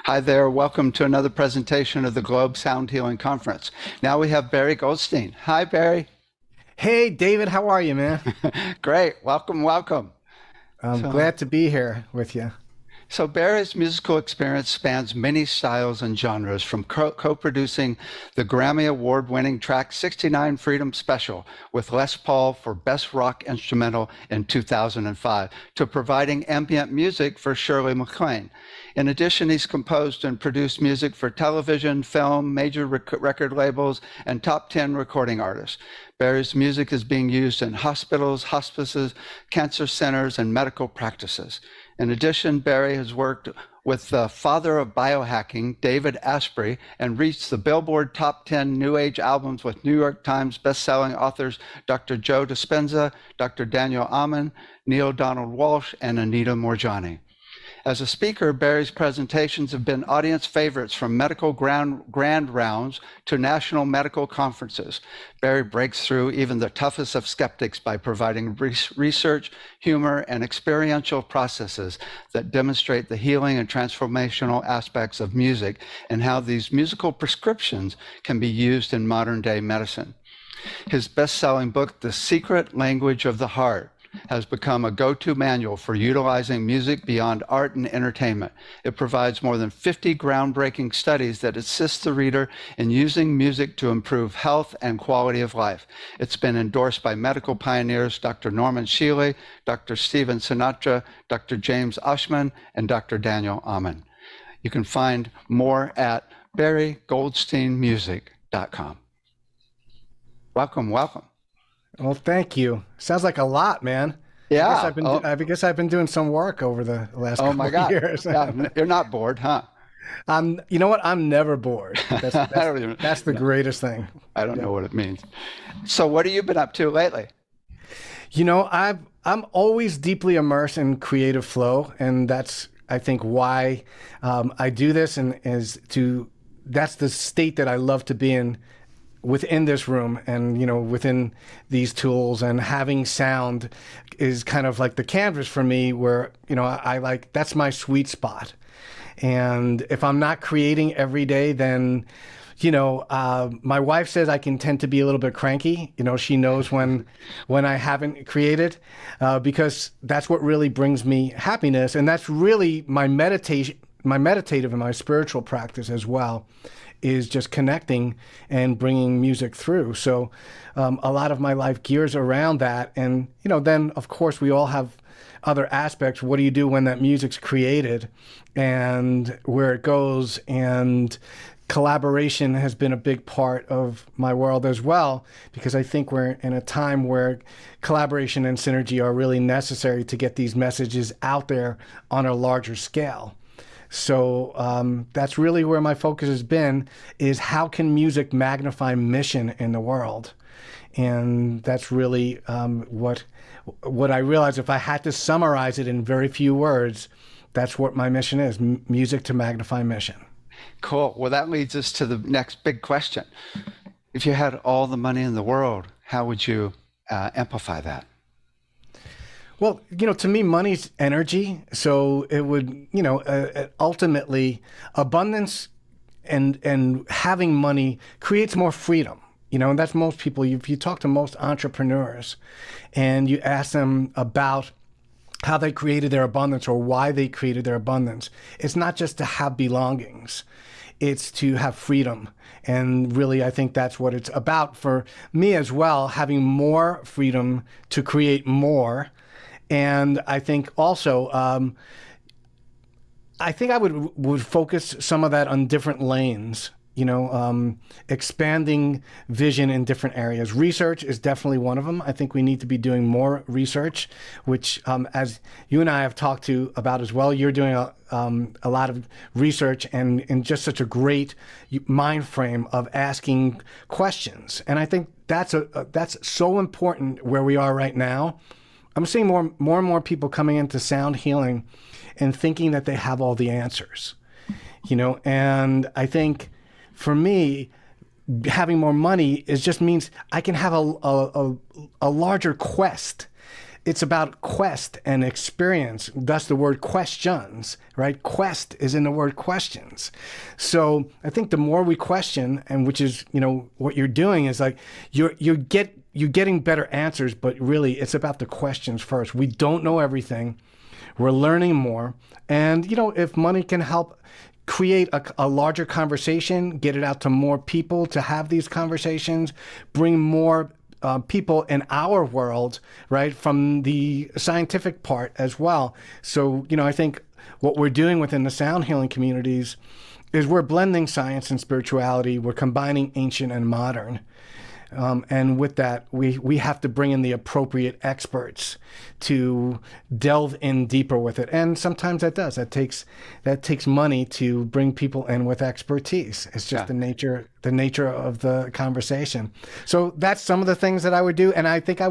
Hi there. Welcome to another presentation of the Globe Sound Healing Conference. Now we have Barry Goldstein. Hi, Barry. Hey, David, how are you, man? Great. Welcome, welcome. I'm So, glad to be here with you. so Barry's musical experience spans many styles and genres, from co-producing the Grammy Award-winning track 69 Freedom Special with Les Paul for Best Rock Instrumental in 2005 to providing ambient music for Shirley MacLaine. In addition, he's composed and produced music for television, film, major record labels, and top 10 recording artists. Barry's music is being used in hospitals, hospices, cancer centers, and medical practices. In addition, Barry has worked with the father of biohacking, David Asprey, and reached the Billboard Top 10 New Age albums with New York Times bestselling authors Dr. Joe Dispenza, Dr. Daniel Amen, Neil Donald Walsh, and Anita Moorjani. As a speaker, Barry's presentations have been audience favorites from medical grand rounds to national medical conferences. Barry breaks through even the toughest of skeptics by providing research, humor, and experiential processes that demonstrate the healing and transformational aspects of music and how these musical prescriptions can be used in modern-day medicine. His best-selling book, The Secret Language of the Heart, has become a go-to manual for utilizing music beyond art and entertainment. It provides more than 50 groundbreaking studies that assist the reader in using music to improve health and quality of life. It's been endorsed by medical pioneers Dr. Norman Shealy, Dr. Stephen Sinatra, Dr. James Ushman, and Dr. Daniel Amen. You can find more at barrygoldsteinmusic.com. Welcome, welcome. Well, thank you. Sounds like a lot, man. I guess Yeah. I've been Oh, I guess I've been doing some work over the last oh couple my of God. years. Yeah, you're not bored, huh? You know what? I'm never bored. That's I that's don't even. that's the greatest thing. I don't Yeah. know what it means. So, what have you been up to lately? I'm always deeply immersed in creative flow, and that's I think why I do this, and is to that's the state that I love to be in within this room, and within these tools, and having sound is kind of like the canvas for me, where I like, that's my sweet spot. And if I'm not creating every day, then my wife says I can tend to be a little bit cranky. She knows when I haven't created, because that's what really brings me happiness, and that's really my meditation, my meditative and my spiritual practice as well, is just connecting and bringing music through. So a lot of my life gears around that. And, then of course we all have other aspects. What do you do when that music's created and where it goes? And collaboration has been a big part of my world as well, because I think we're in a time where collaboration and synergy are really necessary to get these messages out there on a larger scale. So that's really where my focus has been, is how can music magnify mission in the world? And that's really what I realized. If I had to summarize it in very few words, that's what my mission is: music to magnify mission. Cool. Well, that leads us to the next big question. If you had all the money in the world, how would you amplify that? Well, to me, money's energy. So it would, ultimately, abundance and having money creates more freedom. And that's most people. If you talk to most entrepreneurs and you ask them about how they created their abundance or why they created their abundance, it's not just to have belongings, it's to have freedom. And really, I think that's what it's about for me as well, having more freedom to create more. And I think also, I think I would focus some of that on different lanes. Expanding vision in different areas. Research is definitely one of them. I think we need to be doing more research, which, as you and I have talked to about as well, you're doing a lot of research, and in just such a great mind frame of asking questions. And I think that's so important where we are right now. I'm seeing more and more people coming into sound healing and thinking that they have all the answers, and I think for me, having more money just means I can have a larger quest it's about quest and experience. Thus the word questions, right? Quest is in the word questions. So I think the more we question, and which is, what you're doing is like you're getting better answers, but really it's about the questions first. We don't know everything. We're learning more. And, if money can help create a larger conversation, get it out to more people to have these conversations, bring more people in our world, right, from the scientific part as well. So, I think what we're doing within the sound healing communities is we're blending science and spirituality. We're combining ancient and modern. And with that, we have to bring in the appropriate experts to delve in deeper with it. And sometimes that does. That takes money to bring people in with expertise. It's just the nature of the conversation. So that's some of the things that I would do. And I think I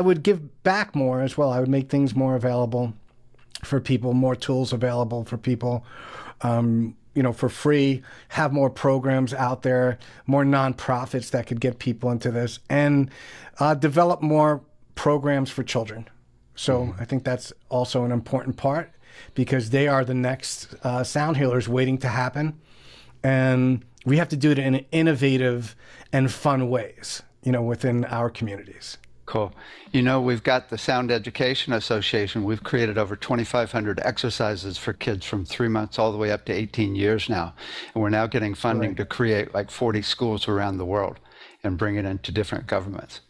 would give back more as well. I would make things more available for people, more tools available for people. For free, have more programs out there, more nonprofits that could get people into this, and develop more programs for children. So I think that's also an important part, because they are the next sound healers waiting to happen. And we have to do it in innovative and fun ways, within our communities. Cool. We've got the Sound Education Association. We've created over 2,500 exercises for kids from 3 months all the way up to 18 years now. And we're now getting funding to create like 40 schools around the world and bring it into different governments.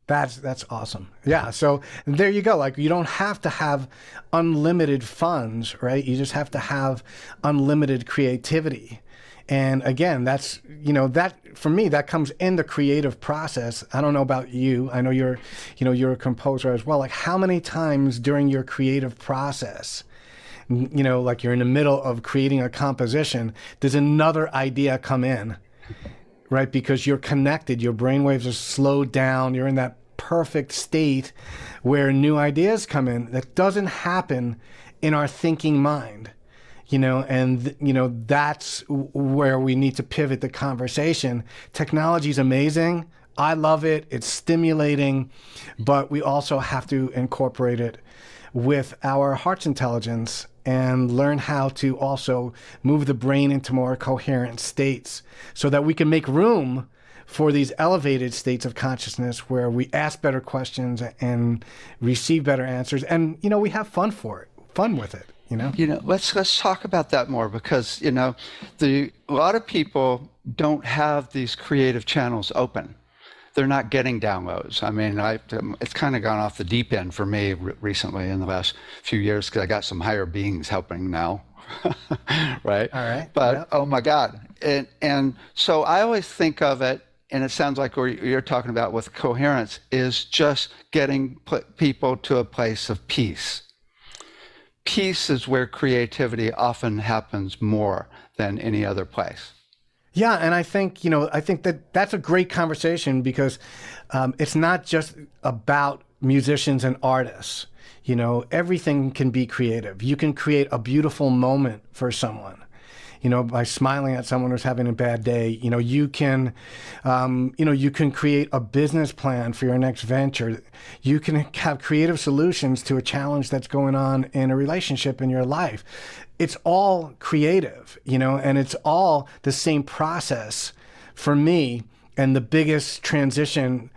That's awesome. Yeah. So there you go. Like, you don't have to have unlimited funds, right? You just have to have unlimited creativity. And again, that's, that for me, that comes in the creative process. I don't know about you. I know you're a composer as well. Like, how many times during your creative process, like you're in the middle of creating a composition, does another idea come in, right? Because you're connected, your brainwaves are slowed down. You're in that perfect state where new ideas come in. That doesn't happen in our thinking mind. That's where we need to pivot the conversation. Technology is amazing. I love it. It's stimulating, but we also have to incorporate it with our heart's intelligence and learn how to also move the brain into more coherent states so that we can make room for these elevated states of consciousness where we ask better questions and receive better answers. And, we have fun with it. Let's talk about that more, because a lot of people don't have these creative channels open. They're not getting downloads. I mean, it's kind of gone off the deep end for me recently in the last few years, because I got some higher beings helping now, right? All right. But oh my God, and so I always think of it, and it sounds like what you're talking about with coherence is just getting people to a place of peace. Peace is where creativity often happens more than any other place. Yeah, and I think that's a great conversation, because it's not just about musicians and artists. Everything can be creative. You can create a beautiful moment for someone, by smiling at someone who's having a bad day. You can create a business plan for your next venture. You can have creative solutions to a challenge that's going on in a relationship in your life. It's all creative, and it's all the same process for me. And the biggest transition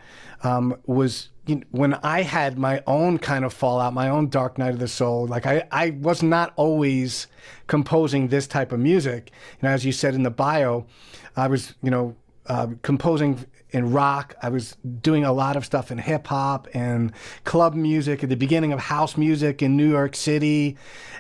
was when I had my own kind of fallout, my own dark night of the soul. Like, I was not always composing this type of music. As you said in the bio, I was, composing in rock. I was doing a lot of stuff in hip hop and club music at the beginning of house music in New York City.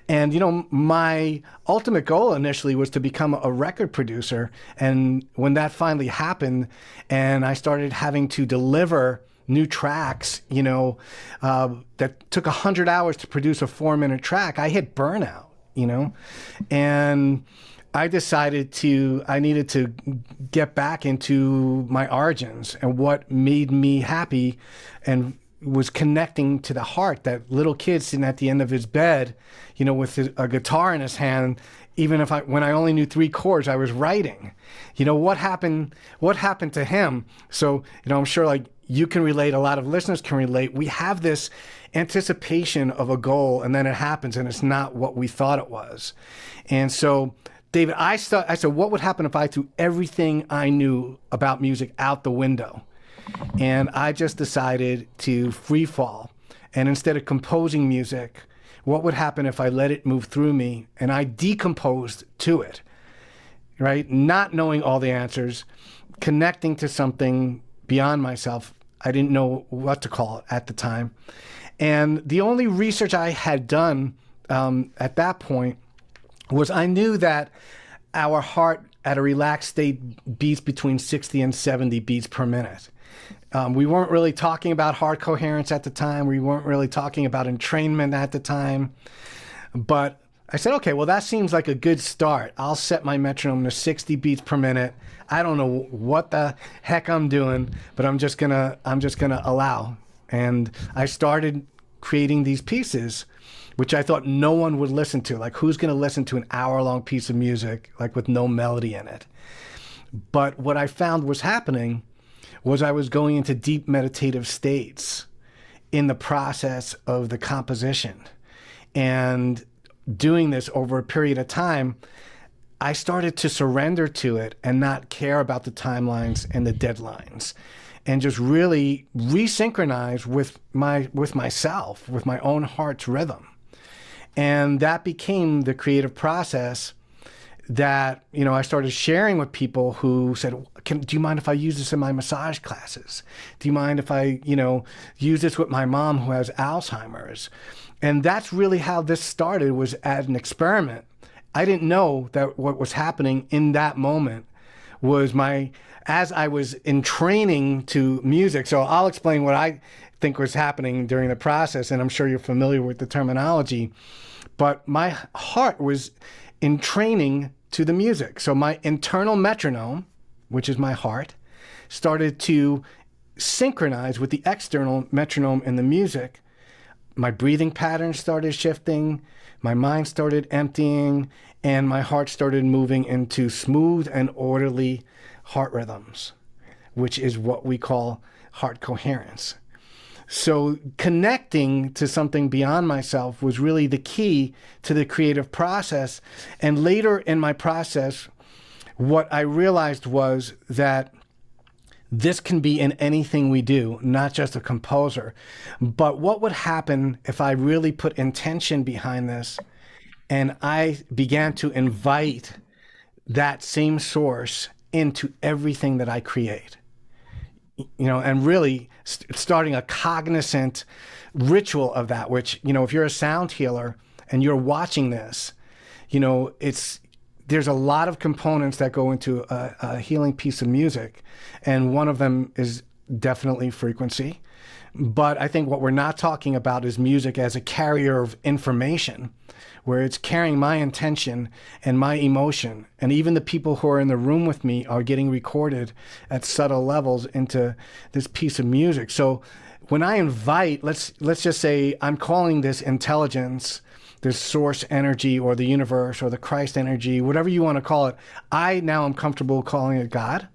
And, my ultimate goal initially was to become a record producer. And when that finally happened and I started having to deliver new tracks, that took 100 hours to produce a 4-minute track, I hit burnout, and I decided I needed to get back into my origins and what made me happy, and was connecting to the heart. That little kid sitting at the end of his bed, with a guitar in his hand. Even when I only knew 3 chords, I was writing. What happened to him? So, I'm sure, like, you can relate, a lot of listeners can relate. We have this anticipation of a goal, and then it happens, and it's not what we thought it was. And so, David, I said, what would happen if I threw everything I knew about music out the window? And I just decided to free fall. And instead of composing music, what would happen if I let it move through me and I decomposed to it, right? Not knowing all the answers, connecting to something beyond myself. I didn't know what to call it at the time. And the only research I had done at that point was I knew that our heart at a relaxed state beats between 60 and 70 beats per minute. We weren't really talking about heart coherence at the time. We weren't really talking about entrainment at the time. But I said, okay, well, that seems like a good start. I'll set my metronome to 60 beats per minute. I don't know what the heck I'm doing, but I'm just gonna allow. And I started creating these pieces, which I thought no one would listen to. Like, who's gonna listen to an hour-long piece of music, like with no melody in it? But what I found was happening was I was going into deep meditative states in the process of the composition. And doing this over a period of time, I started to surrender to it and not care about the timelines and the deadlines, and just really resynchronize with myself, with my own heart's rhythm. And that became the creative process that, you know, I started sharing with people who said, do you mind if I use this in my massage classes? Do you mind if I, use this with my mom who has Alzheimer's? And that's really how this started, was as an experiment. I didn't know that what was happening in that moment was as I was in training to music. So I'll explain what I think was happening during the process, and I'm sure you're familiar with the terminology. But my heart was in training to the music. So my internal metronome, which is my heart, started to synchronize with the external metronome in the music. My breathing patterns started shifting, my mind started emptying, and my heart started moving into smooth and orderly heart rhythms, which is what we call heart coherence. So connecting to something beyond myself was really the key to the creative process. And later in my process, what I realized was that this can be in anything we do, not just a composer. But what would happen if I really put intention behind this and I began to invite that same source into everything that I create? And really starting a cognizant ritual of that, which, if you're a sound healer and you're watching this, there's a lot of components that go into a healing piece of music. And one of them is definitely frequency. But I think what we're not talking about is music as a carrier of information, where it's carrying my intention and my emotion. And even the people who are in the room with me are getting recorded at subtle levels into this piece of music. So when I invite, let's just say I'm calling this intelligence, this source energy, or the universe, or the Christ energy, whatever you want to call it. I now am comfortable calling it God,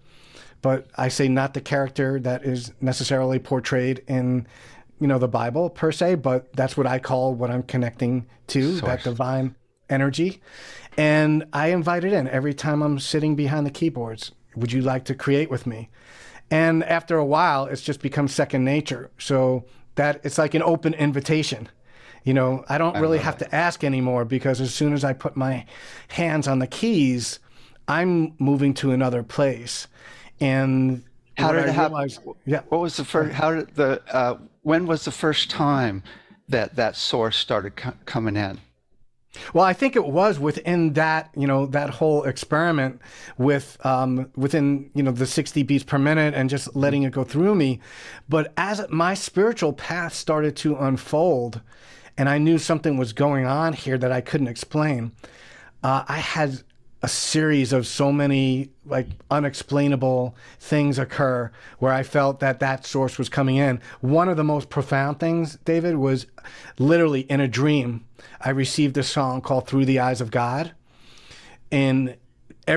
but I say not the character that is necessarily portrayed in the Bible per se, but that's what I call what I'm connecting to, source. That divine energy. And I invite it in every time I'm sitting behind the keyboards. Would you like to create with me? And after a while, it's just become second nature. So that it's like an open invitation. I don't really have to ask anymore, because as soon as I put my hands on the keys, I'm moving to another place. And how did it happen? Yeah. What was the first? When was the first time that source started coming in? Well, I think it was within that, that whole experiment within, the 60 beats per minute and just letting it go through me. But as my spiritual path started to unfold, and I knew something was going on here that I couldn't explain, I had a series of so many unexplainable things occur where I felt that source was coming in. One of the most profound things, David, was literally in a dream. I received a song called Through the Eyes of God. And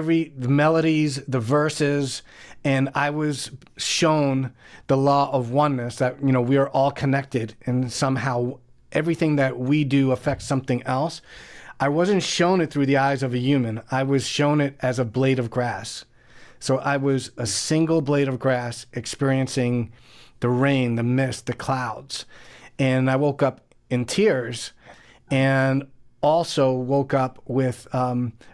the melodies, the verses, and I was shown the law of oneness, that, you know, we are all connected and somehow everything that we do affects something else. I wasn't shown it through the eyes of a human. I was shown it as a blade of grass. So I was a single blade of grass experiencing the rain, the mist, the clouds. And I woke up in tears, and also woke up with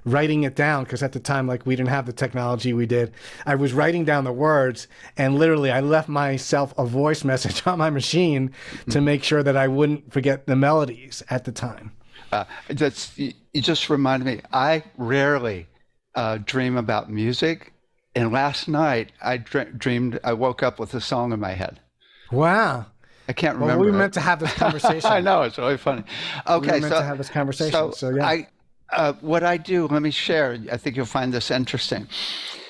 writing it down, because at the time, like, we didn't have the technology we did. I was writing down the words, and literally I left myself a voice message on my machine to make sure that I wouldn't forget the melodies at the time. You just reminded me, I rarely dream about music. And last night I dreamed, I woke up with a song in my head. Wow. I can't remember. Well, we were meant to have this conversation. I know, it's really funny. Okay, we were meant to have this conversation. So yeah. What I do, let me share. I think you'll find this interesting.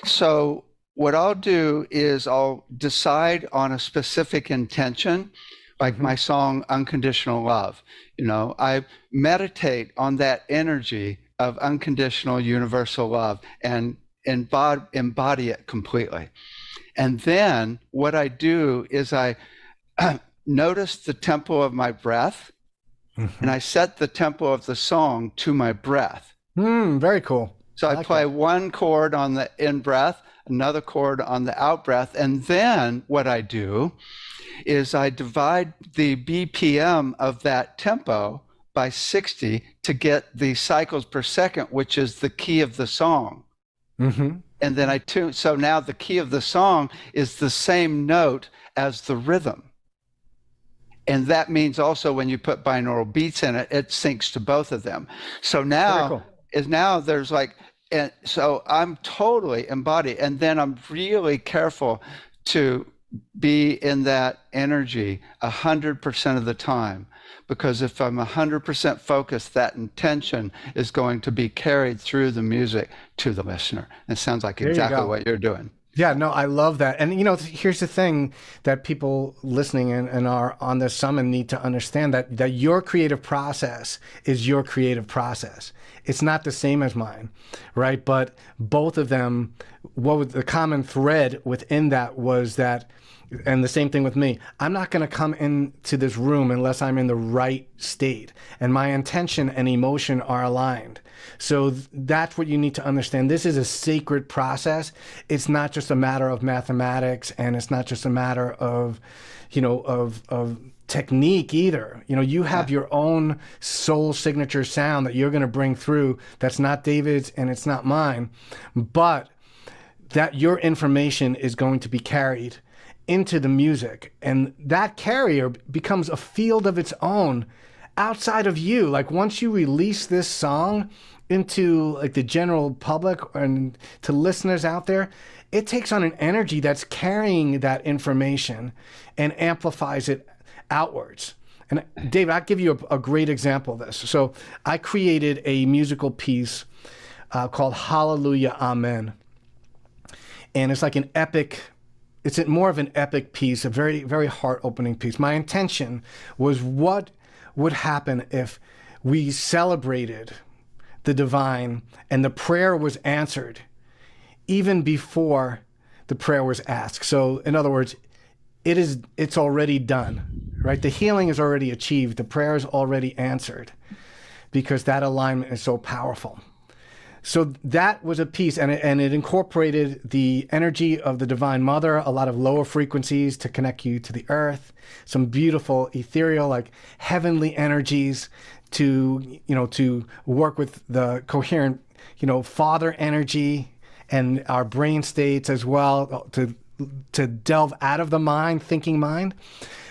So what I'll do is I'll decide on a specific intention, like my song "Unconditional Love." You know, I meditate on that energy of unconditional universal love and embody it completely. And then what I do is I notice the tempo of my breath, and I set the tempo of the song to my breath. Very cool. So I play one chord on the in breath, another chord on the out breath, and then what I do is I divide the BPM of that tempo by 60 to get the cycles per second, which is the key of the song. And then I tune. So now the key of the song is the same note as the rhythm. And that means also when you put binaural beats in it, it syncs to both of them. So now there's like, and so I'm totally embodied. And then I'm really careful to be in that energy 100% of the time, because if I'm 100% focused, that intention is going to be carried through the music to the listener. It sounds like exactly what you're doing. Yeah, no, I love that. And, you know, here's the thing that people listening and are on this summit need to understand, that your creative process is your creative process. It's not the same as mine, right? But both of them, what was the common thread within that was that, and the same thing with me, I'm not going to come into this room unless I'm in the right state and my intention and emotion are aligned. So that's what you need to understand. This is a sacred process. It's not just a matter of mathematics, and it's not just a matter of, you know, of technique either. You know, you have your own soul signature sound that you're going to bring through. That's not David's and it's not mine, but that your information is going to be carried into the music, and that carrier becomes a field of its own outside of you. Like, once you release this song into like the general public and to listeners out there, it takes on an energy that's carrying that information and amplifies it outwards. And David, I'll give you a great example of this. So I created a musical piece called Hallelujah, Amen. And it's like an epic, it's more of an epic piece, a very, very heart-opening piece. My intention was, what would happen if we celebrated the divine and the prayer was answered even before the prayer was asked. So in other words, it's already done, right? The healing is already achieved. The prayer is already answered, because that alignment is so powerful. So that was a piece, and it incorporated the energy of the Divine Mother, a lot of lower frequencies to connect you to the earth, some beautiful ethereal, like heavenly energies to, you know, to work with the coherent, you know, father energy and our brain states as well, to delve out of the mind, thinking mind.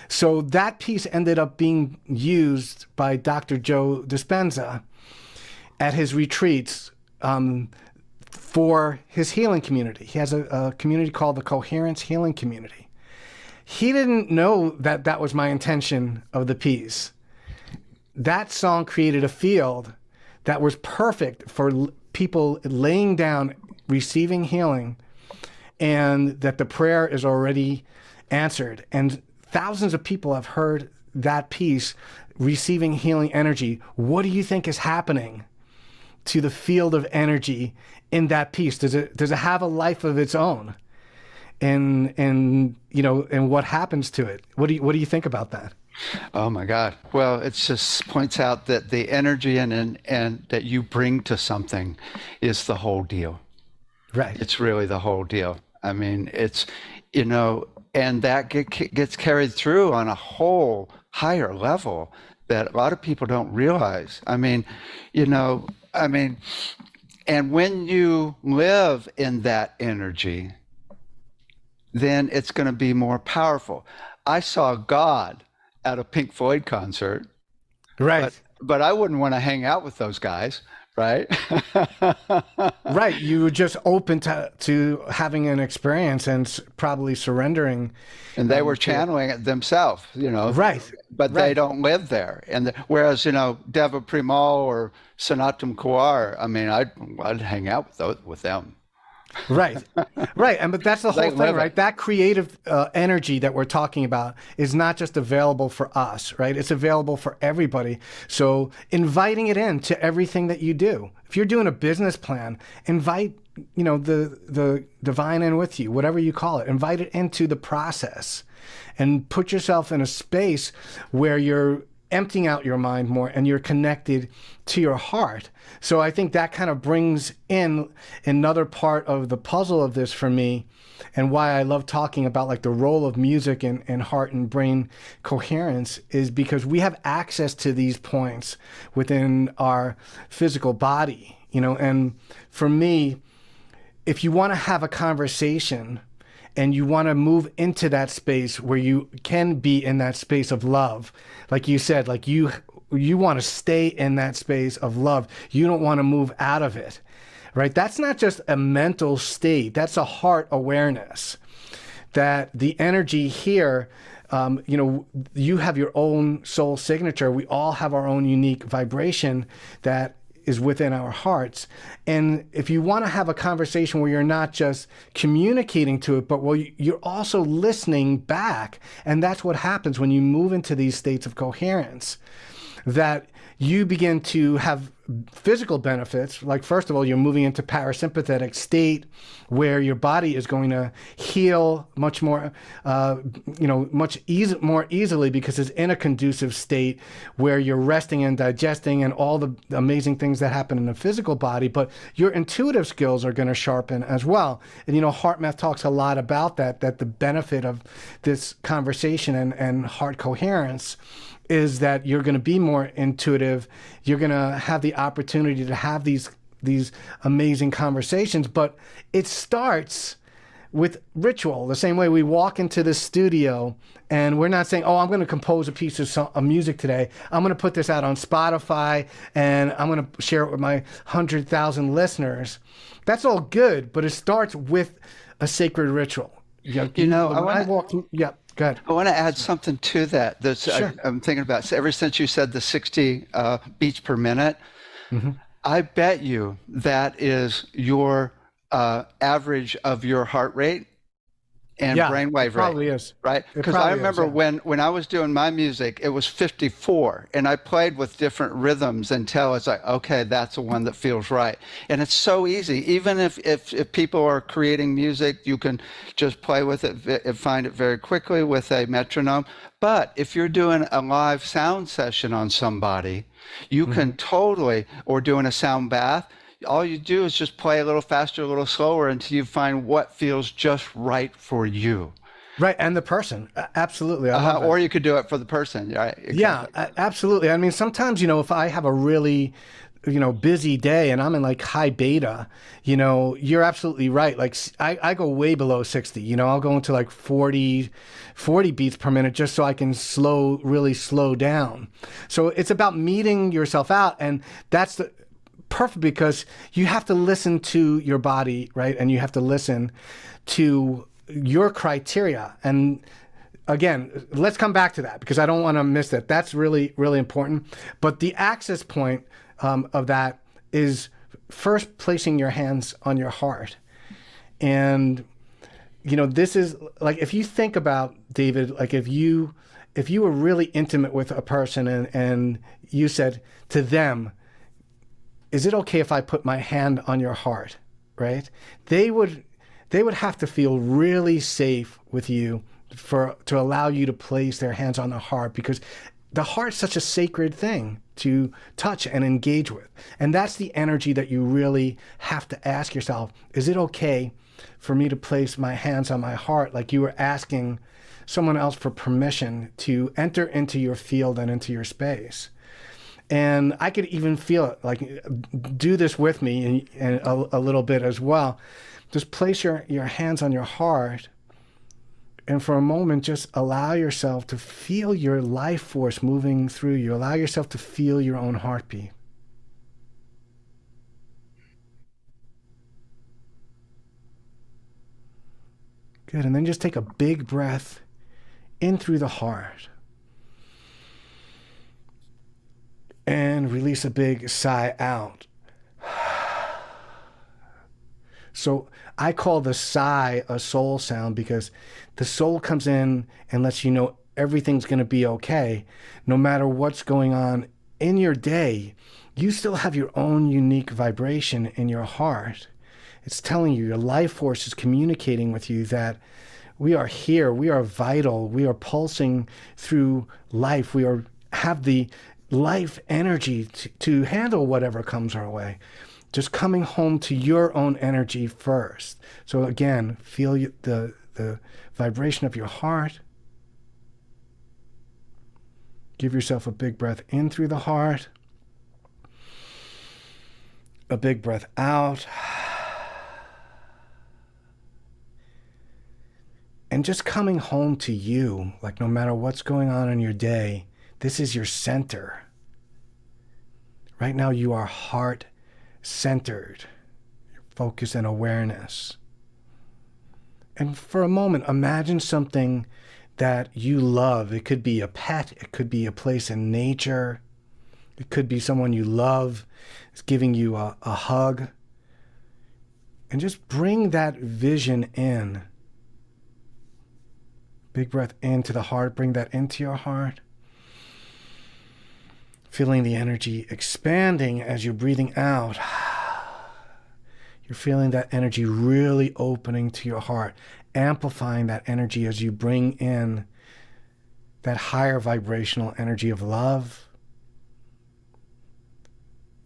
So that piece ended up being used by Dr. Joe Dispenza at his retreats for his healing community. He has a community called the Coherence Healing Community. He didn't know that that was my intention of the piece. That song created a field that was perfect for people laying down, receiving healing, and that the prayer is already answered. And thousands of people have heard that piece, receiving healing energy. What do you think is happening to the field of energy in that piece? Does it have a life of its own? And what happens to it? What do you think about that? Oh my God. Well, it just points out that the energy and that you bring to something is the whole deal. Right. It's really the whole deal. I mean, and that gets carried through on a whole higher level that a lot of people don't realize. I mean, and when you live in that energy, then it's going to be more powerful. I saw God at a Pink Floyd concert, Right. but I wouldn't want to hang out with those guys, right? Right. You were just open to having an experience and probably surrendering. And they were channeling it themselves, Right. but Right. they don't live there. And whereas, Deva Premal or Sanatam Kaur, I mean, I'd hang out with them. Right, right, but that's the whole thing, right? it. That creative energy that we're talking about is not just available for us, right? It's available for everybody. So inviting it into everything that you do. If you're doing a business plan, invite the divine in with you, whatever you call it. Invite it into the process, and put yourself in a space where you're emptying out your mind more and you're connected to your heart. So I think that kind of brings in another part of the puzzle of this for me, and why I love talking about like the role of music and heart and brain coherence is because we have access to these points within our physical body, and for me, if you want to have a conversation and you want to move into that space where you can be in that space of love, like you said, like you want to stay in that space of love. You don't want to move out of it, right? That's not just a mental state. That's a heart awareness that the energy here, you have your own soul signature. We all have our own unique vibration that is within our hearts. And if you want to have a conversation where you're not just communicating to it, but you're also listening back, and that's what happens when you move into these states of coherence, that you begin to have physical benefits. Like, first of all, you're moving into parasympathetic state where your body is going to heal much more, more easily, because it's in a conducive state where you're resting and digesting and all the amazing things that happen in the physical body. But your intuitive skills are going to sharpen as well. And, HeartMath talks a lot about that the benefit of this conversation and heart coherence is that you're going to be more intuitive. You're going to have the opportunity to have these amazing conversations. But it starts with ritual, the same way we walk into the studio and we're not saying, oh, I'm going to compose a piece of music today. I'm going to put this out on Spotify and I'm going to share it with my 100,000 listeners. That's all good, but it starts with a sacred ritual. I walk through, yeah. Good. I want to add something to that. Sure. I'm thinking about, so ever since you said the 60 beats per minute, Mm-hmm. I bet you that is your average of your heart rate and brainwave rate. Probably is. Right? Because I remember when I was doing my music, it was 54, and I played with different rhythms until it's like, okay, that's the one that feels right. And it's so easy. Even if people are creating music, you can just play with it and find it very quickly with a metronome. But if you're doing a live sound session on somebody, you can totally, or doing a sound bath, all you do is just play a little faster, a little slower until you find what feels just right for you. Right, and the person. Absolutely. Or you could do it for the person. Right? Exactly. Yeah, absolutely. I mean, sometimes, if I have a really, busy day and I'm in like high beta, you're absolutely right. Like I go way below 60, I'll go into like 40 beats per minute just so I can really slow down. So it's about meeting yourself out, and that's perfect because you have to listen to your body, right? And you have to listen to your criteria. And again, let's come back to that because I don't want to miss that. That's really, really important. But the access point of that is first placing your hands on your heart. And, this is like, if you think about, David, like if you were really intimate with a person and you said to them, is it okay if I put my hand on your heart, right? They would have to feel really safe with you to allow you to place their hands on the heart, because the heart's such a sacred thing to touch and engage with. And that's the energy that you really have to ask yourself. Is it okay for me to place my hands on my heart, like you were asking someone else for permission to enter into your field and into your space? And I could even feel it, like, do this with me and a little bit as well. Just place your hands on your heart, and for a moment, just allow yourself to feel your life force moving through you. Allow yourself to feel your own heartbeat. Good, and then just take a big breath in through the heart. And release a big sigh out. So I call the sigh a soul sound, because the soul comes in and lets you know everything's going to be okay. No matter what's going on in your day, you still have your own unique vibration in your heart. It's telling you, your life force is communicating with you that we are here, we are vital, we are pulsing through life, have the life energy to handle whatever comes our way. Just coming home to your own energy first. So again, feel the vibration of your heart. Give yourself a big breath in through the heart. A big breath out. And just coming home to you, like no matter what's going on in your day, this is your center. Right now you are heart-centered, focus and awareness. And for a moment, imagine something that you love. It could be a pet, it could be a place in nature, it could be someone you love is giving you a hug. And just bring that vision in. Big breath into the heart, bring that into your heart. Feeling the energy expanding as you're breathing out. You're feeling that energy really opening to your heart, amplifying that energy as you bring in that higher vibrational energy of love.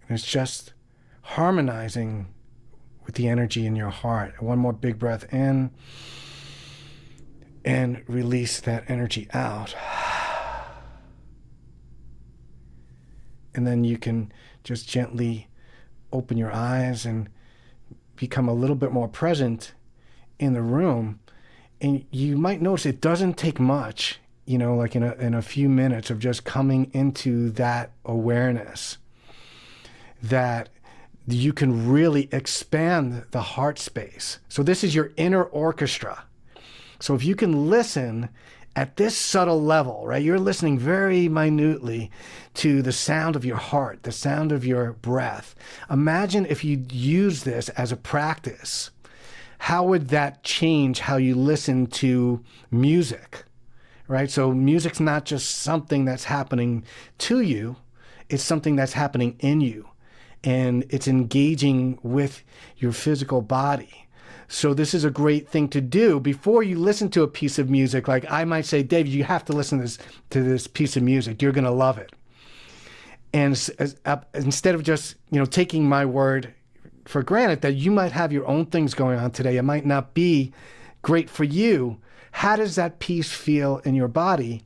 And it's just harmonizing with the energy in your heart. One more big breath in and release that energy out. And then you can just gently open your eyes and become a little bit more present in the room. And you might notice it doesn't take much, like in a few minutes of just coming into that awareness, that you can really expand the heart space. So this is your inner orchestra. So if you can listen at this subtle level, right? You're listening very minutely to the sound of your heart, the sound of your breath. Imagine if you use this as a practice. How would that change how you listen to music, right? So music's not just something that's happening to you, it's something that's happening in you, and it's engaging with your physical body. So this is a great thing to do before you listen to a piece of music. Like I might say, David, you have to listen to this piece of music. You're going to love it. And instead of just, taking my word for granted that you might have your own things going on today, it might not be great for you. How does that piece feel in your body?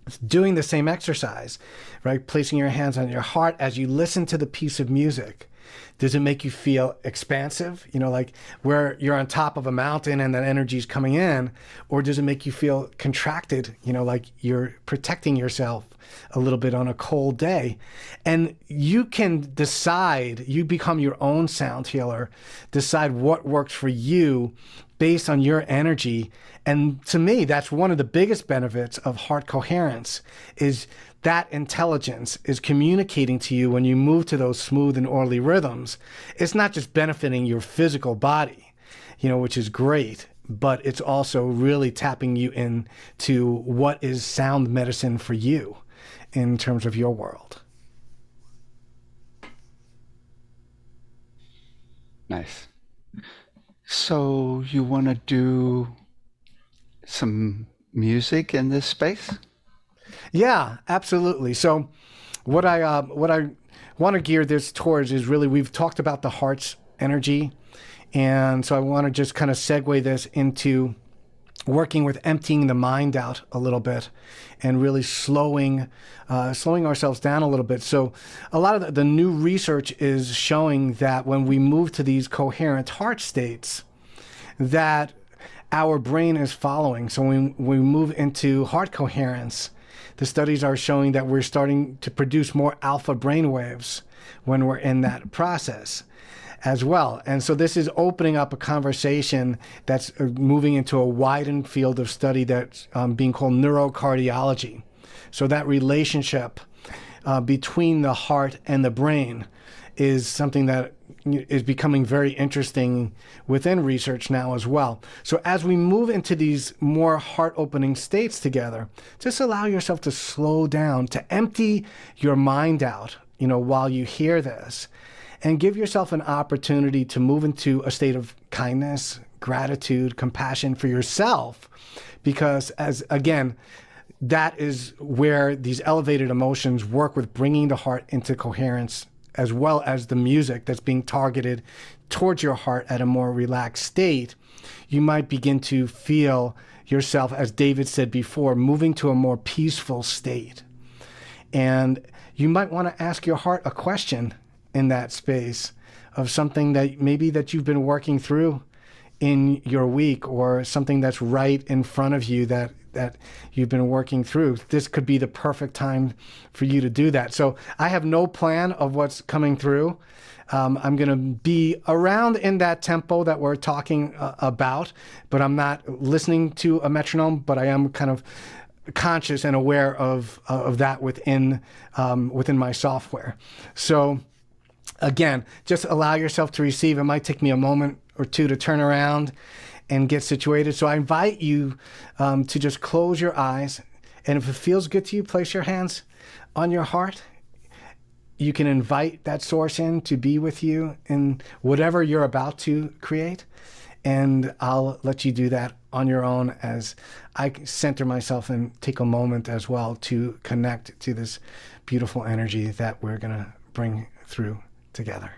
It's doing the same exercise, right? Placing your hands on your heart as you listen to the piece of music. Does it make you feel expansive? Like where you're on top of a mountain and that energy is coming in? Or does it make you feel contracted, like you're protecting yourself a little bit on a cold day? And you can decide, you become your own sound healer, decide what works for you based on your energy. And to me, that's one of the biggest benefits of heart coherence, is that intelligence is communicating to you when you move to those smooth and orderly rhythms. It's not just benefiting your physical body, which is great, but it's also really tapping you into what is sound medicine for you in terms of your world. Nice. So you want to do some music in this space? Yeah, absolutely. So, what I want to gear this towards is really we've talked about the heart's energy, and so I want to just kind of segue this into working with emptying the mind out a little bit and really slowing ourselves down a little bit. So a lot of the new research is showing that when we move to these coherent heart states, that our brain is following. So when we move into heart coherence, the studies are showing that we're starting to produce more alpha brain waves when we're in that process as well. And so this is opening up a conversation that's moving into a widened field of study that's being called neurocardiology. So that relationship between the heart and the brain is something that is becoming very interesting within research now as well. So as we move into these more heart-opening states together, just allow yourself to slow down, to empty your mind out, while you hear this, and give yourself an opportunity to move into a state of kindness, gratitude, compassion for yourself, because that is where these elevated emotions work with bringing the heart into coherence, as well as the music that's being targeted towards your heart at a more relaxed state. You might begin to feel yourself, as David said before, moving to a more peaceful state. And you might want to ask your heart a question in that space of something that maybe that you've been working through in your week, or something that's right in front of you that you've been working through. This could be the perfect time for you to do that. So I have no plan of what's coming through. I'm going to be around in that tempo that we're talking about, but I'm not listening to a metronome, but I am kind of conscious and aware of that within my software. So again, just allow yourself to receive. It might take me a moment or two to turn around and get situated. So I invite you to just close your eyes. And if it feels good to you, place your hands on your heart. You can invite that source in to be with you in whatever you're about to create. And I'll let you do that on your own as I center myself and take a moment as well to connect to this beautiful energy that we're going to bring through together.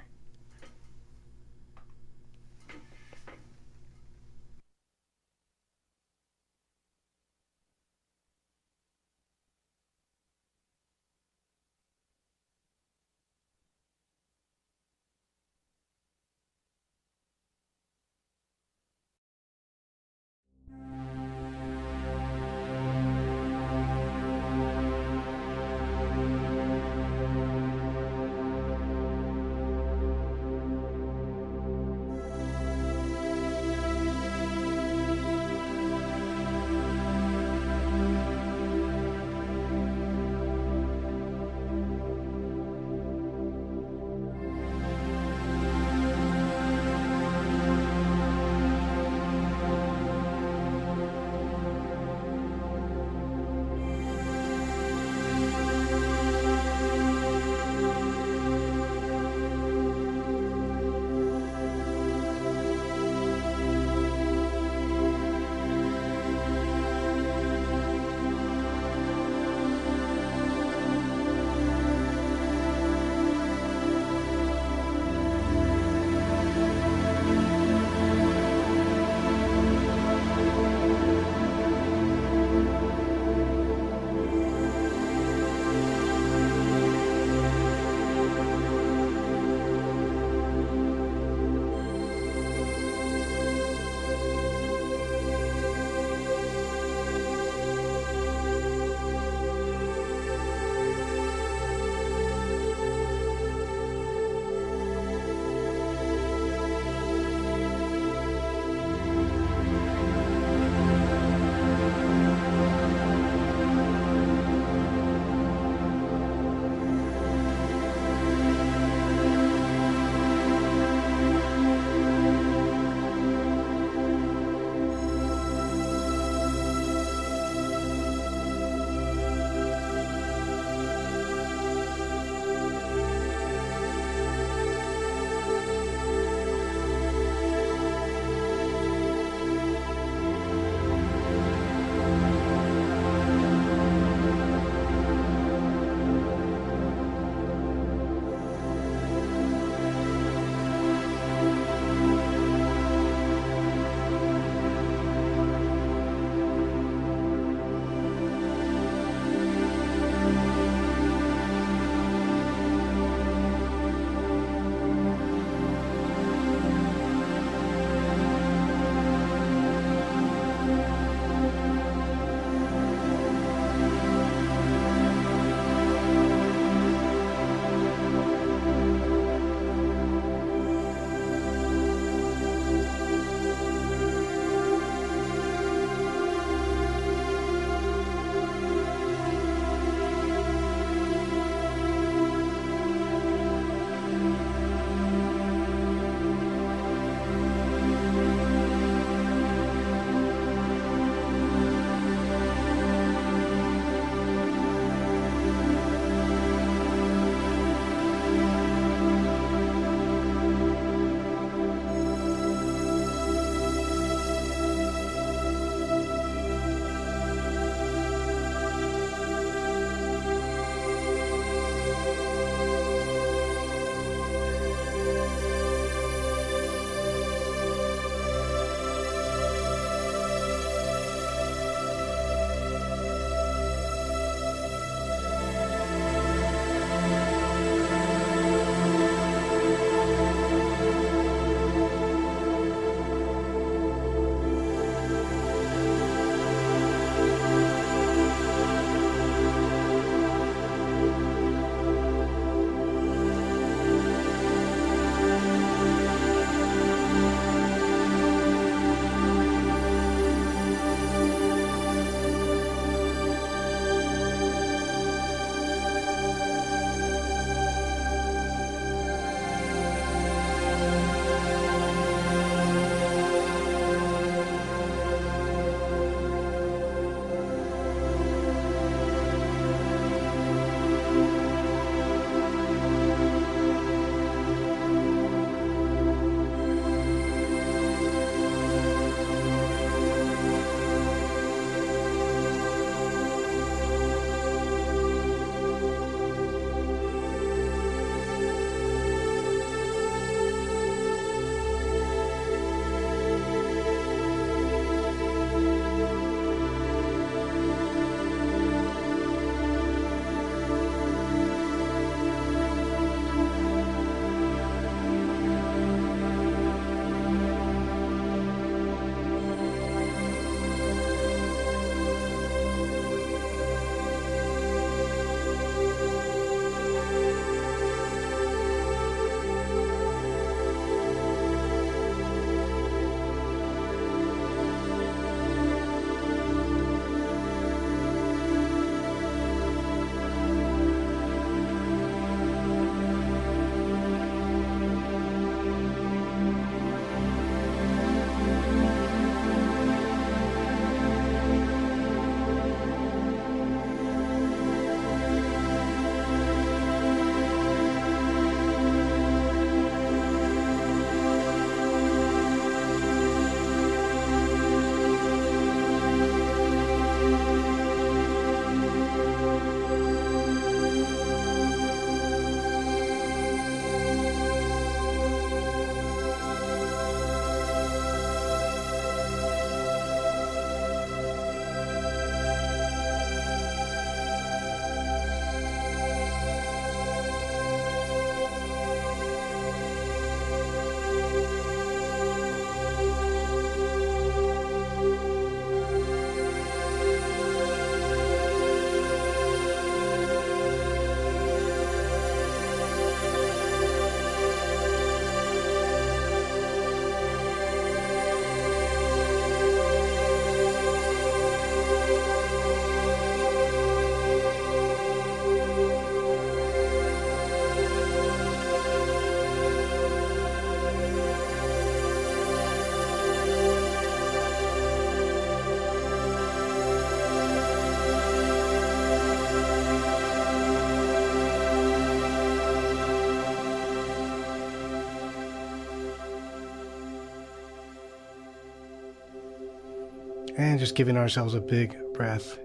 And just giving ourselves a big breath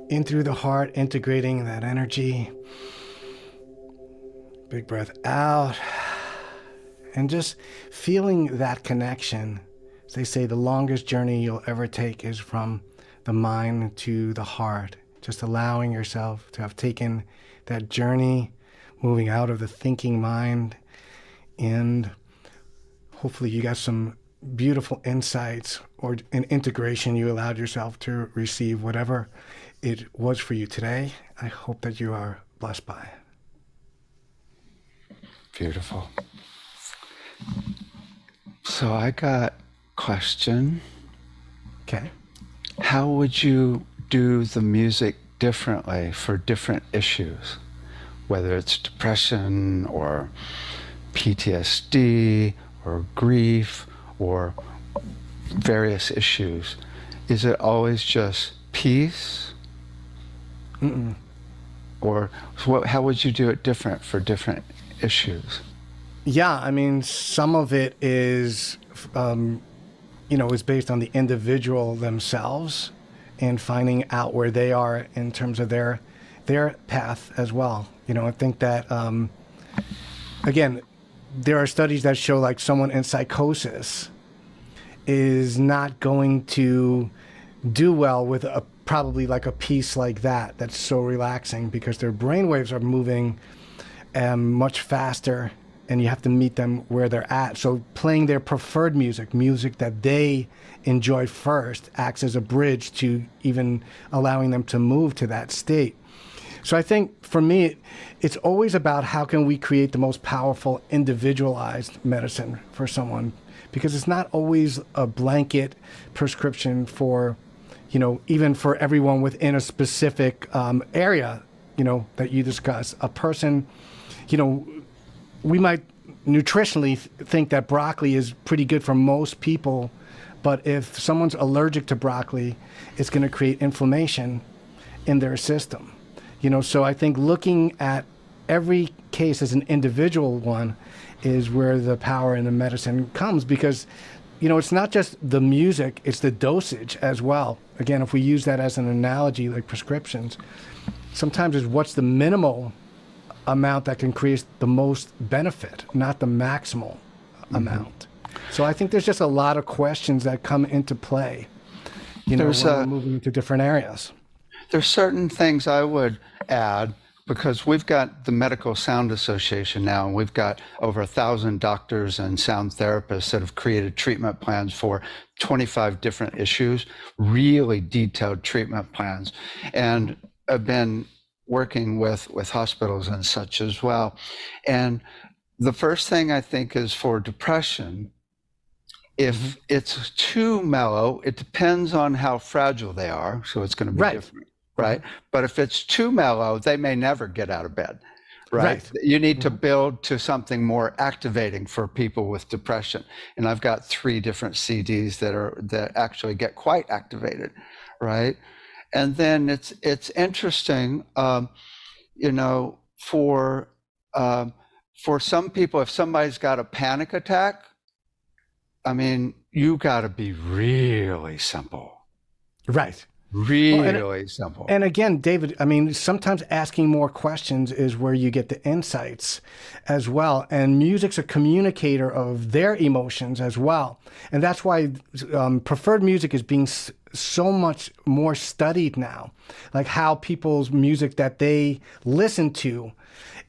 in through the heart, integrating that energy. Big breath out. And just feeling that connection. As they say, the longest journey you'll ever take is from the mind to the heart. Just allowing yourself to have taken that journey, moving out of the thinking mind. And hopefully you got some beautiful insights or an integration you allowed yourself to receive, whatever it was for you today. I hope that you are blessed by it. Beautiful. So I got a question. Okay. How would you do the music differently for different issues? Whether it's depression or PTSD or grief or various issues. Is it always just peace? Mm-mm. Or how would you do it different for different issues? Yeah, I mean, some of it is, is based on the individual themselves and finding out where they are in terms of their path as well. I think that, again, there are studies that show like someone in psychosis is not going to do well with probably like a piece like that's so relaxing because their brainwaves are moving much faster and you have to meet them where they're at. So playing their preferred music that they enjoy first, acts as a bridge to even allowing them to move to that state. So I think for me, it's always about how can we create the most powerful individualized medicine for someone, because it's not always a blanket prescription for, even for everyone within a specific area, that you discuss. A person, we might nutritionally think that broccoli is pretty good for most people, but if someone's allergic to broccoli, it's going to create inflammation in their system. So I think looking at every case as an individual one is where the power in the medicine comes, because, it's not just the music, it's the dosage as well. Again, if we use that as an analogy, like prescriptions, sometimes it's what's the minimal amount that can create the most benefit, not the maximal amount. So I think there's just a lot of questions that come into play, when we're moving into different areas. There's certain things I would add, because we've got the Medical Sound Association now, and we've got over 1,000 doctors and sound therapists that have created treatment plans for 25 different issues, really detailed treatment plans, and have been working with hospitals and such as well. And the first thing I think is for depression, if it's too mellow, it depends on how fragile they are, so it's going to be different. Right. But if it's too mellow, they may never get out of bed. Right. You need to build to something more activating for people with depression. And I've got 3 different CDs that actually get quite activated. Right. And then it's interesting, for some people, if somebody's got a panic attack, I mean, you got to be really simple. Right. Really simple. And again, David, I mean, sometimes asking more questions is where you get the insights as well. And music's a communicator of their emotions as well. And that's why preferred music is being so much more studied now. Like how people's music that they listen to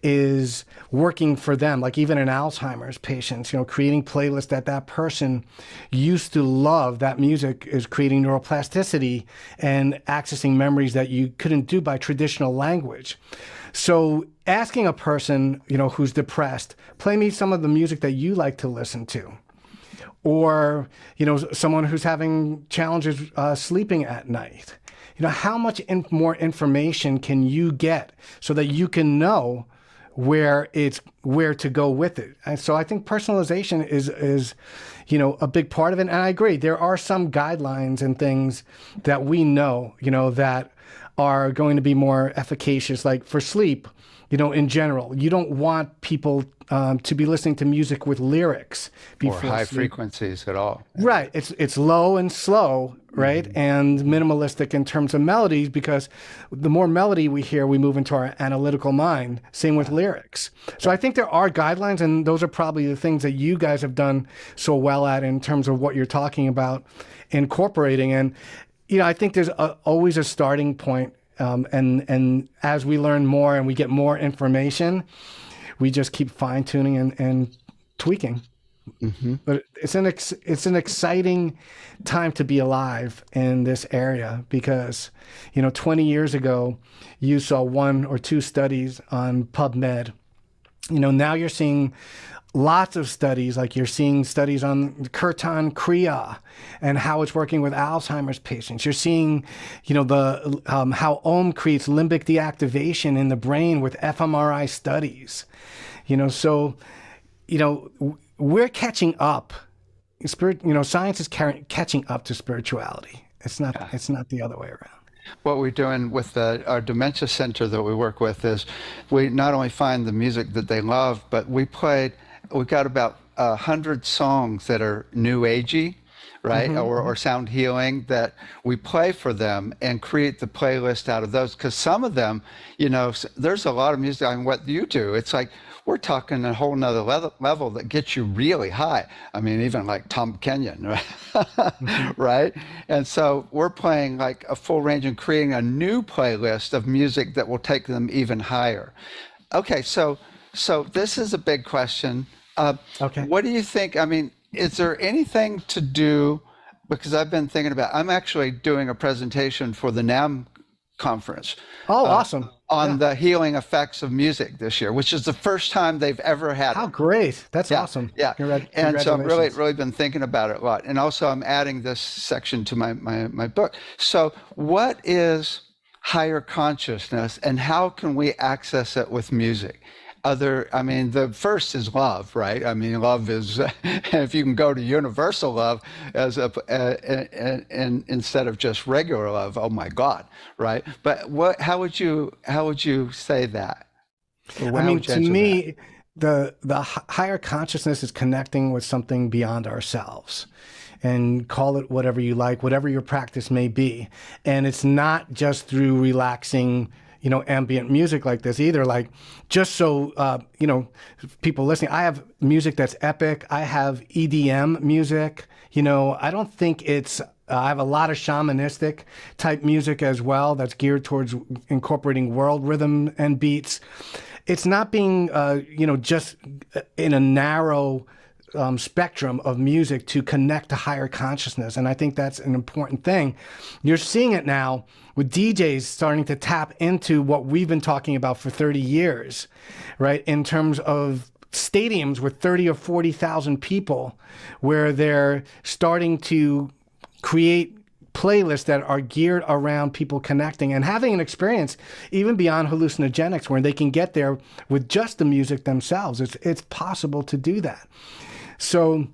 is working for them. Like even in Alzheimer's patients, creating playlists that person used to love, that music is creating neuroplasticity and accessing memories that you couldn't do by traditional language. So asking a person, who's depressed, play me some of the music that you like to listen to. Or, someone who's having challenges sleeping at night. How much more information can you get so that you can know where to go with it? And so I think personalization is a big part of it. And I agree, there are some guidelines and things that we know, that are going to be more efficacious. Like for sleep, in general, you don't want people to be listening to music with lyrics Or before high sleep. frequencies at all. Right. It's low and slow, right? And minimalistic in terms of melodies, because the more melody we hear, we move into our analytical mind. Same with lyrics. So I think there are guidelines, and those are probably the things that you guys have done so well at in terms of what you're talking about incorporating. And, I think there's always a starting point. And as we learn more and we get more information, we just keep fine tuning and tweaking. But it's an exciting time to be alive in this area because, 20 years ago, you saw one or two studies on PubMed. Now you're seeing lots of studies, like you're seeing studies on Kirtan Kriya and how it's working with Alzheimer's patients. You're seeing, the how Om creates limbic deactivation in the brain with fMRI studies. So, we're catching up. Science is catching up to spirituality. It's not. It's not the other way around. What we're doing with our dementia center that we work with is we not only find the music that they love, but we've got about 100 songs that are new agey, right? Or sound healing that we play for them and create the playlist out of those. Because some of them, there's a lot of music on what you do. It's like, we're talking a whole nother level that gets you really high. I mean, even like Tom Kenyon, right? Right? And so we're playing like a full range and creating a new playlist of music that will take them even higher. Okay, so this is a big question. Okay. What do you think? I mean, is there anything to do, because I've been thinking about, I'm actually doing a presentation for the NAMM conference. Oh, awesome. On the healing effects of music this year, which is the first time they've ever had How it. great. That's awesome. Yeah. And so I've Congratulations. really been thinking about it a lot. And also I'm adding this section to my book. So what is higher consciousness and how can we access it with music? The first is love, right? I mean, love is, if you can go to universal love as instead of just regular love, oh my God, right? But how would you say that? To me, the higher consciousness is connecting with something beyond ourselves. And call it whatever you like, whatever your practice may be. And it's not just through relaxing ambient music like this either. Like, just so, people listening, I have music that's epic. I have EDM music. I don't think it's, I have a lot of shamanistic type music as well that's geared towards incorporating world rhythm and beats. It's not being, just in a narrow spectrum of music to connect to higher consciousness. And I think that's an important thing. You're seeing it now with DJs starting to tap into what we've been talking about for 30 years, right? In terms of stadiums with 30 or 40,000 people, where they're starting to create playlists that are geared around people connecting and having an experience even beyond hallucinogenics, where they can get there with just the music themselves. It's possible to do that. So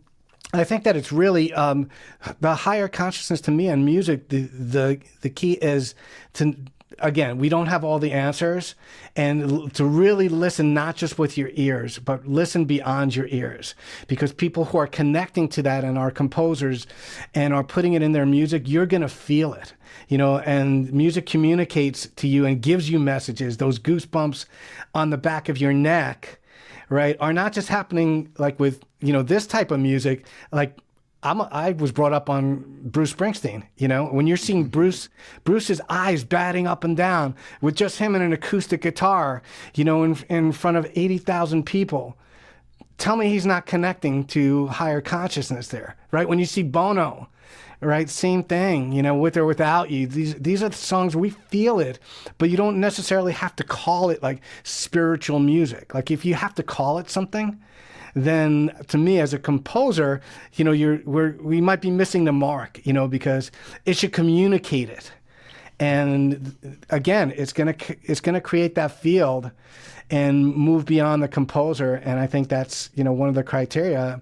I think that it's really the higher consciousness to me and music. The key is to, again, we don't have all the answers, and to really listen, not just with your ears, but listen beyond your ears, because people who are connecting to that and are composers and are putting it in their music, you're going to feel it, and music communicates to you and gives you messages. Those goosebumps on the back of your neck, right, are not just happening like with, this type of music. Like I was brought up on Bruce Springsteen, when you're seeing Bruce's eyes batting up and down with just him and an acoustic guitar, in front of 80,000 people. Tell me he's not connecting to higher consciousness there, right? When you see Bono, right, same thing, with or without you. These are the songs we feel it, but you don't necessarily have to call it like spiritual music. Like, if you have to call it something, then to me as a composer, we might be missing the mark, because it should communicate it. And again, it's gonna create that field and move beyond the composer. And I think that's, one of the criteria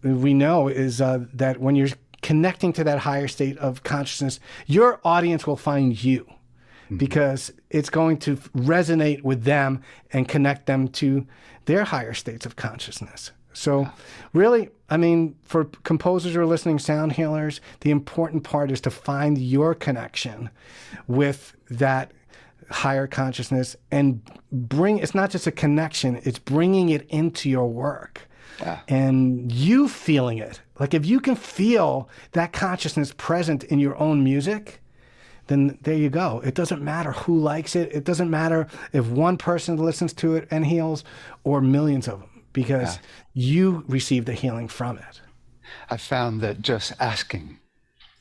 we know is that when you're connecting to that higher state of consciousness, your audience will find you, because it's going to resonate with them and connect them to their higher states of consciousness. So really, I mean, for composers who are listening, sound healers, the important part is to find your connection with that higher consciousness and it's not just a connection, it's bringing it into your work. Yeah. And you feeling it. Like if you can feel that consciousness present in your own music, then there you go. It doesn't matter who likes it. It doesn't matter if one person listens to it and heals or millions of them, because you receive the healing from it. I found that just asking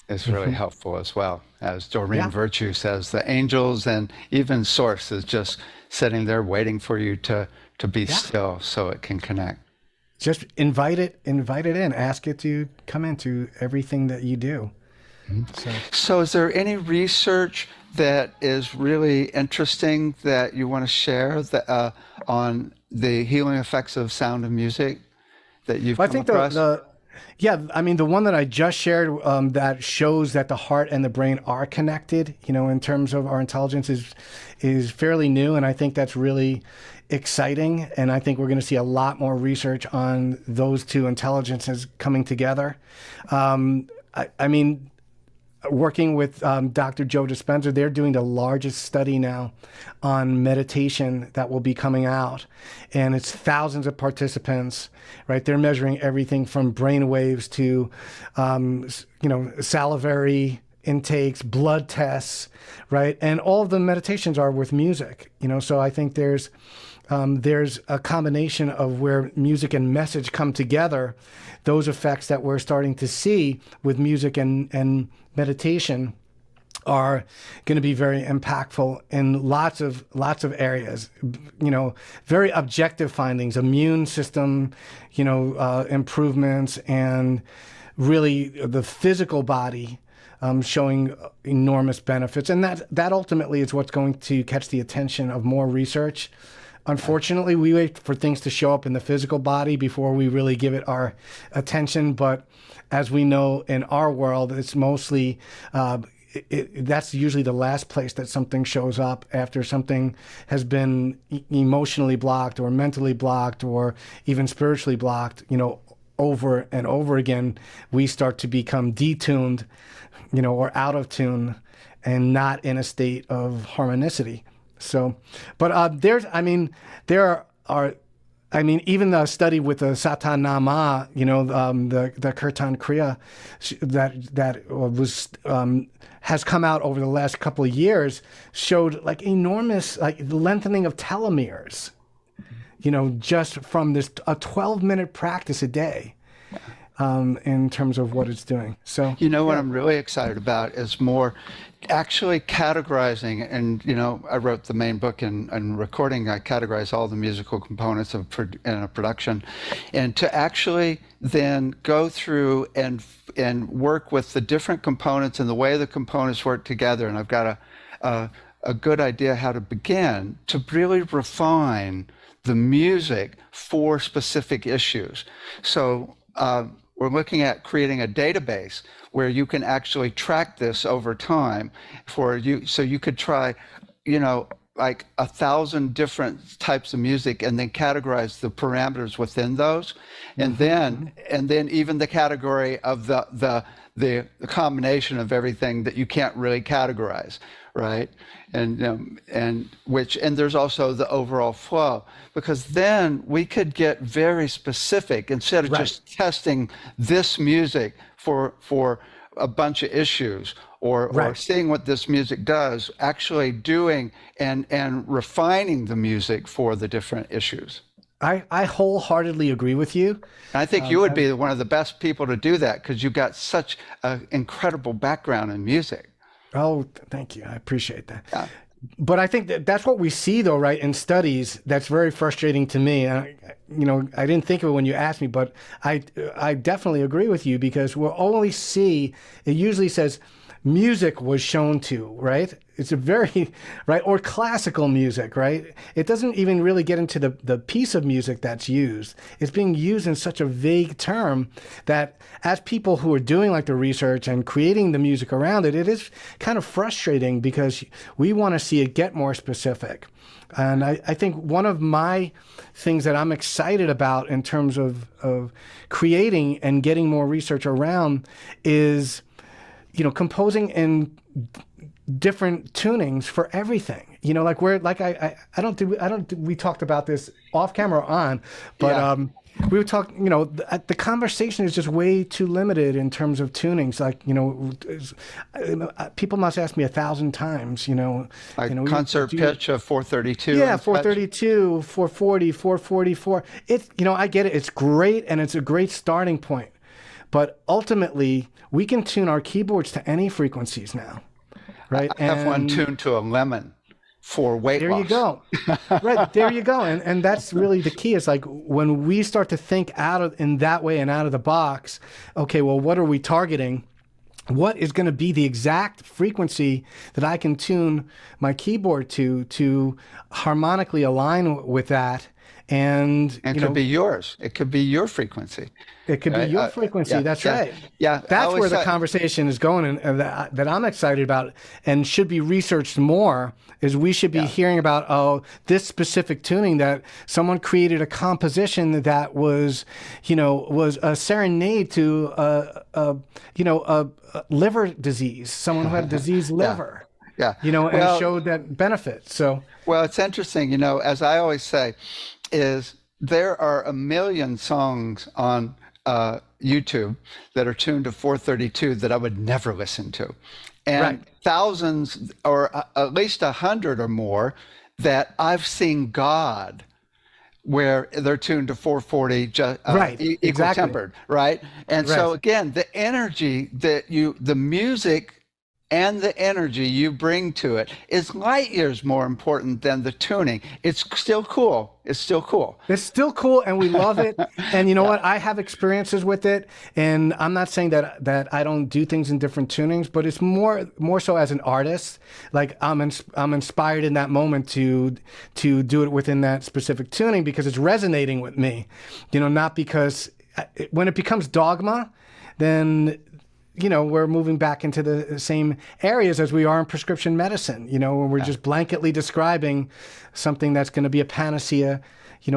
is really helpful as well. As Doreen Virtue says, the angels and even Source is just sitting there waiting for you to be still so it can connect. Just invite it in, ask it to come into everything that you do. So is there any research that is really interesting that you want to share that, on the healing effects of sound and music that you've come across? I mean, the one that I just shared that shows that the heart and the brain are connected, in terms of our intelligence is fairly new. And I think that's really exciting. And I think we're going to see a lot more research on those two intelligences coming together. I mean, working with Dr. Joe Dispenza, they're doing the largest study now on meditation that will be coming out. And it's thousands of participants, right? They're measuring everything from brain waves to, salivary intakes, blood tests, right? And all of the meditations are with music, so I think there's a combination of where music and message come together, those effects that we're starting to see with music and meditation are going to be very impactful in lots of areas, very objective findings, immune system, improvements, and really the physical body showing enormous benefits. And that ultimately is what's going to catch the attention of more research. Unfortunately, we wait for things to show up in the physical body before we really give it our attention. But as we know in our world, it's mostly, that's usually the last place that something shows up after something has been emotionally blocked or mentally blocked or even spiritually blocked, over and over again. We start to become detuned, or out of tune and not in a state of harmonicity. So, but even the study with the Satanama, the Kirtan Kriya that was has come out over the last couple of years showed like enormous lengthening of telomeres, just from this a 12-minute practice a day. In terms of what it's doing. So, what I'm really excited about is more actually categorizing. And, I wrote the main book and recording. I categorize all the musical components in a production. And to actually then go through and work with the different components and the way the components work together. And I've got a good idea how to begin to really refine the music for specific issues. So, we're looking at creating a database where you can actually track this over time for you. So you could try, like 1,000 different types of music and then categorize the parameters within those. And then even the category of the combination of everything that you can't really categorize, right? And there's also the overall flow, because then we could get very specific instead of just testing this music for a bunch of issues or seeing what this music does, actually doing and refining the music for the different issues. I wholeheartedly agree with you. And I think you would be one of the best people to do that because you've got such an incredible background in music. Oh, thank you. I appreciate that. Yeah. But I think that's what we see, though, right, in studies. That's very frustrating to me. I didn't think of it when you asked me, but I definitely agree with you, because we'll only see, it usually says music was shown to, right? It's a very, right, or classical music, right? It doesn't even really get into the piece of music that's used. It's being used in such a vague term that as people who are doing like the research and creating the music around it, it is kind of frustrating, because we want to see it get more specific. And I think one of my things that I'm excited about in terms of creating and getting more research around is, composing in different tunings for everything. Like we talked about this off camera or on, but Yeah. we were talking, the conversation is just way too limited in terms of tunings. Like, people must ask me 1,000 times, Like concert pitch of 432. yeah, and such. 432, 440, 444. It's, I get it. It's great, and it's a great starting point. But ultimately, we can tune our keyboards to any frequencies now, right? I have one And tuned to a lemon for weight there you loss. go. Right, there you go. And that's really the key. Is like when we start to think in that way and out of the box, okay, well, what are we targeting? What is going to be the exact frequency that I can tune my keyboard to harmonically align with that? And, And it could be yours. It could be your frequency. it could be Right? your frequency. Yeah, That's yeah, right. yeah. I That's always where the thought- conversation is going, and that I'm excited about and should be researched more. Is we should be hearing about, this specific tuning that someone created a composition that was a serenade to a liver disease, someone who had diseased liver. Yeah. And Well, showed that benefit. So well, it's interesting, as I always say, is there are a million songs on YouTube that are tuned to 432 that I would never listen to, and right. thousands, or at least 100 or more, that I've seen God where they're tuned to 440, Right, equal exactly. tempered, right? And so Right. again, the energy the music and the energy you bring to it is light years more important than the tuning. It's still cool. It's still cool. It's still cool, and we love it. And you know what? I have experiences with it, and I'm not saying that I don't do things in different tunings, but it's more so as an artist. Like I'm inspired in that moment to do it within that specific tuning because it's resonating with me. Not because when it becomes dogma, then we're moving back into the same areas as we are in prescription medicine, when we're just blanketly describing something that's going to be a panacea,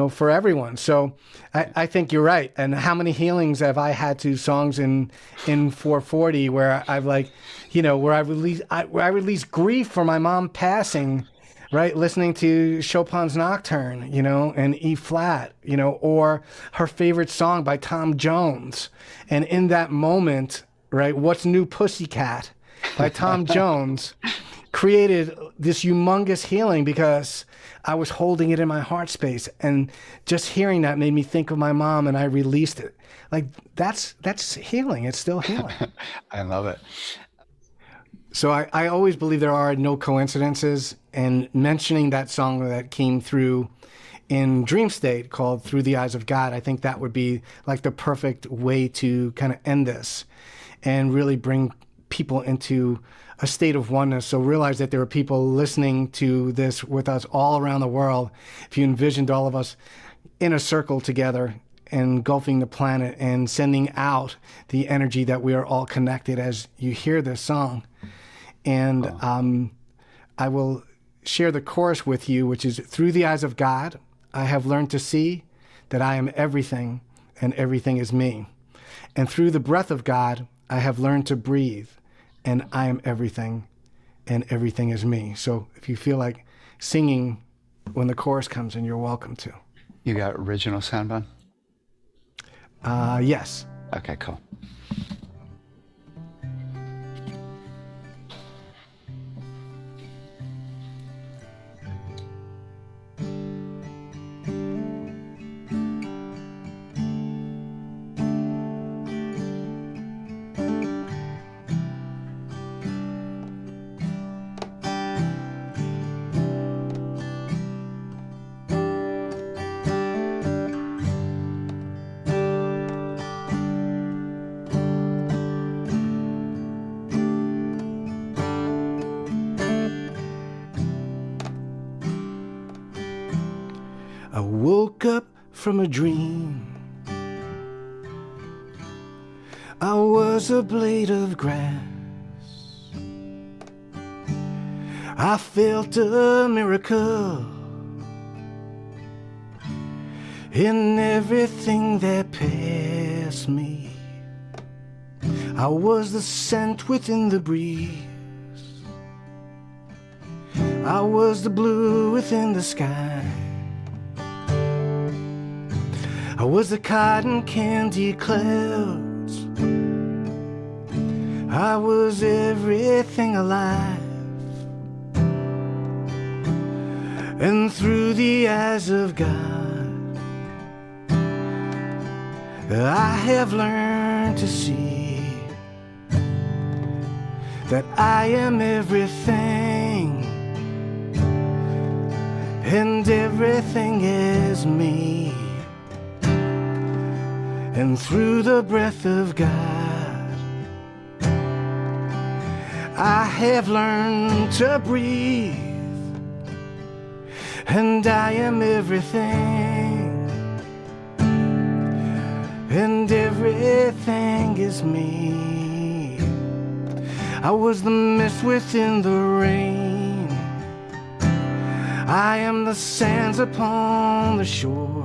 for everyone. So I think you're right. And how many healings have I had to songs in 440 where I've where I release grief for my mom passing, right? Listening to Chopin's Nocturne, and E flat, or her favorite song by Tom Jones. And in that moment, right, What's New Pussycat by Tom Jones created this humongous healing because I was holding it in my heart space, and just hearing that made me think of my mom, and I released it. Like that's healing. It's still healing. I love it. So I always believe there are no coincidences, and mentioning that song that came through in Dream State called Through the Eyes of God, I think that would be like the perfect way to kind of end this and really bring people into a state of oneness. So realize that there are people listening to this with us all around the world. If you envisioned all of us in a circle together, engulfing the planet and sending out the energy that we are all connected as you hear this song. And I will share the chorus with you, which is, through the eyes of God, I have learned to see that I am everything and everything is me. And through the breath of God, I have learned to breathe, and I am everything, and everything is me. So if you feel like singing when the chorus comes in, you're welcome to. You got original sound on? Yes. Okay, cool. I woke up from a dream. I was a blade of grass. I felt a miracle in everything that passed me. I was the scent within the breeze. I was the blue within the sky. I was the cotton candy clouds. I was everything alive. And through the eyes of God, I have learned to see that I am everything, and everything is me. And through the breath of God, I have learned to breathe, and I am everything, and everything is me. I was the mist within the rain. I am the sands upon the shore.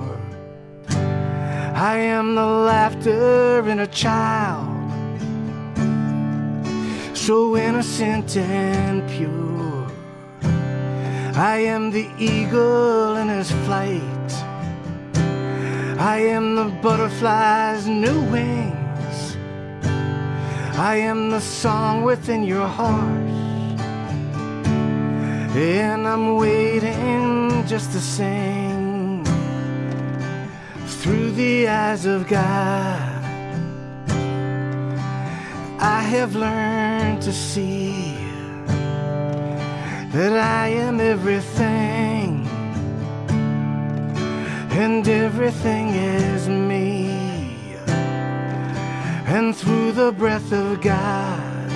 I am the laughter in a child, so innocent and pure. I am the eagle in his flight. I am the butterfly's new wings. I am the song within your heart, and I'm waiting just to sing through the eyes of God. I have learned to see that I am everything, and everything is me. And through the breath of God,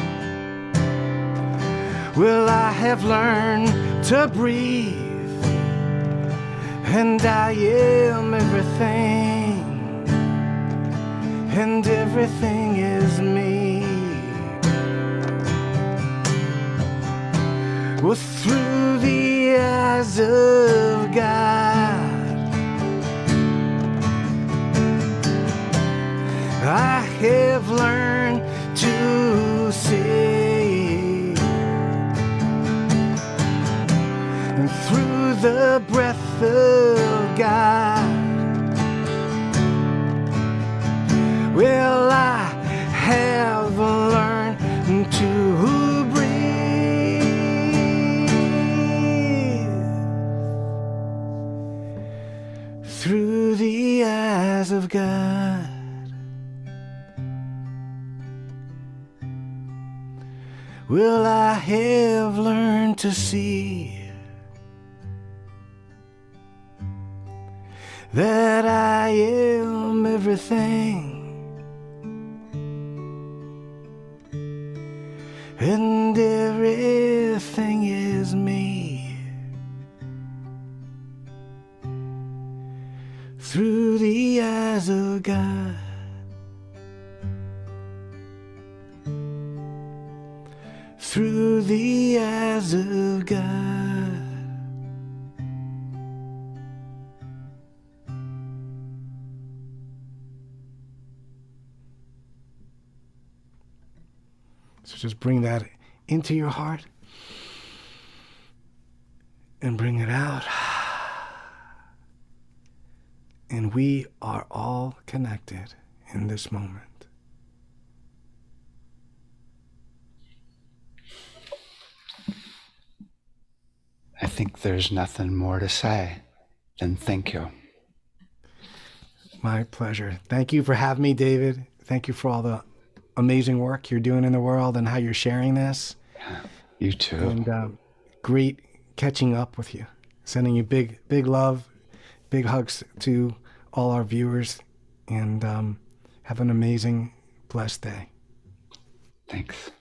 well, I have learned to breathe, and I am everything, and everything is me. Well, through the eyes of God, I have learned to see, and through the breath of God, well, I have learned to breathe through the eyes of God. Well, I have learned to see that I am everything, and everything is me. Through the eyes of God, through the eyes of God. So just bring that into your heart and bring it out. And we are all connected in this moment. I think there's nothing more to say than thank you. My pleasure. Thank you for having me, David. Thank you for all the amazing work you're doing in the world and how you're sharing this. You too. And great catching up with you. Sending you big love, big hugs to all our viewers, and have an amazing, blessed day. Thanks.